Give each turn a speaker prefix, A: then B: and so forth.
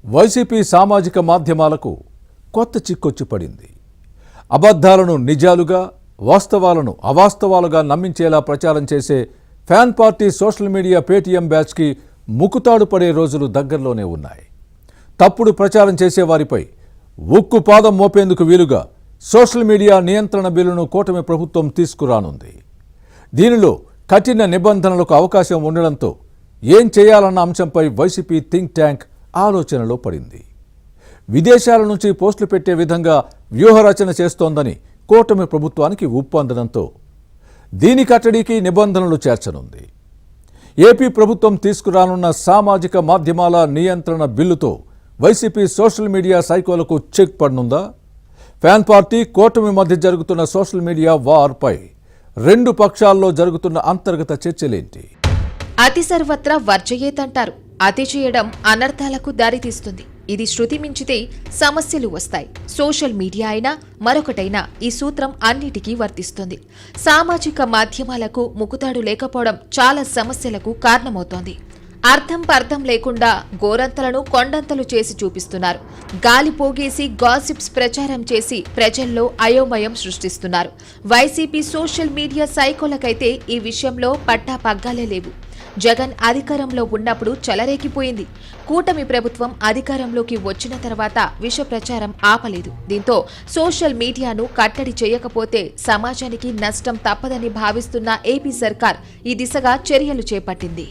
A: YCP సామాజిక మాధ్యమాలకు కొత్త చిక్కొచ్చి పడింది. అబద్ధాలను నిజాలుగా, వాస్తవాలను అవాస్తవాలుగా నమ్మించేలా ప్రచారం చేసే fan party social media Paytm బ్యాచ్కి ముక్కుతాడు పడే రోజులు దగ్గరలోనే ఉన్నాయి. తప్పుడు ప్రచారం చేసే వారిపై ఉక్కు పాదం మోపేందుకు వీలుగా సోషల్ మీడియా నియంత్రణ బిల్లును కూటమి ప్రభుత్వం తీసుకురానుంది. దీనిలో కఠిన నిబంధనలకు అవకాశం ఉండడంతో ఏం చేయాలన్న అంశంపై వైసీపీ థింక్ ట్యాంక్ ఆలోచనలో పడింది. విదేశాల నుంచి పోస్టులు పెట్టే విధంగా వ్యూహరచన చేస్తోందని కూటమి ప్రభుత్వానికి ఉప్పందడంతో దీని కట్టడికి నిబంధనలు చేర్చనుంది. ఏపీ ప్రభుత్వం తీసుకురానున్న సామాజిక మాధ్యమాల నియంత్రణ బిల్లుతో వైసీపీ సోషల్ మీడియా సైకోలకు చెక్ పడనుందా? ఫ్యాన్ పార్టీ కూటమి మధ్య జరుగుతున్న సోషల్ మీడియా వార్పై రెండు పక్షాల్లో జరుగుతున్న అంతర్గత చర్చలేంటి?
B: అతి సర్వత్రా వర్జయేతంటారు. అతి చేయడం అనర్థాలకు దారితీస్తుంది. ఇది శృతి మించితే సమస్యలు వస్తాయి. సోషల్ మీడియా అయినా మరొకటైనా ఈ సూత్రం అన్నిటికీ వర్తిస్తుంది. సామాజిక మాధ్యమాలకు ముకుతాడు లేకపోవడం చాలా సమస్యలకు కారణమవుతోంది. అర్థం పర్థం లేకుండా గోరంతలను కొండంతలు చేసి చూపిస్తున్నారు. గాలి పోగేసి గాసిప్స్ ప్రచారం చేసి ప్రజల్లో అయోమయం సృష్టిస్తున్నారు. వైసీపీ సోషల్ మీడియా సైకోలకైతే ఈ విషయంలో పట్టా పగ్గాలే లేవు. జగన్ అధికారంలో ఉన్నప్పుడు చెలరేగిపోయింది. కూటమి ప్రభుత్వం అధికారంలోకి వచ్చిన తర్వాత విష ప్రచారం ఆపలేదు. దీంతో సోషల్ మీడియాను కట్టడి చేయకపోతే సమాజానికి నష్టం తప్పదని భావిస్తున్న ఏపీ సర్కార్ ఈ దిశగా చర్యలు చేపట్టింది.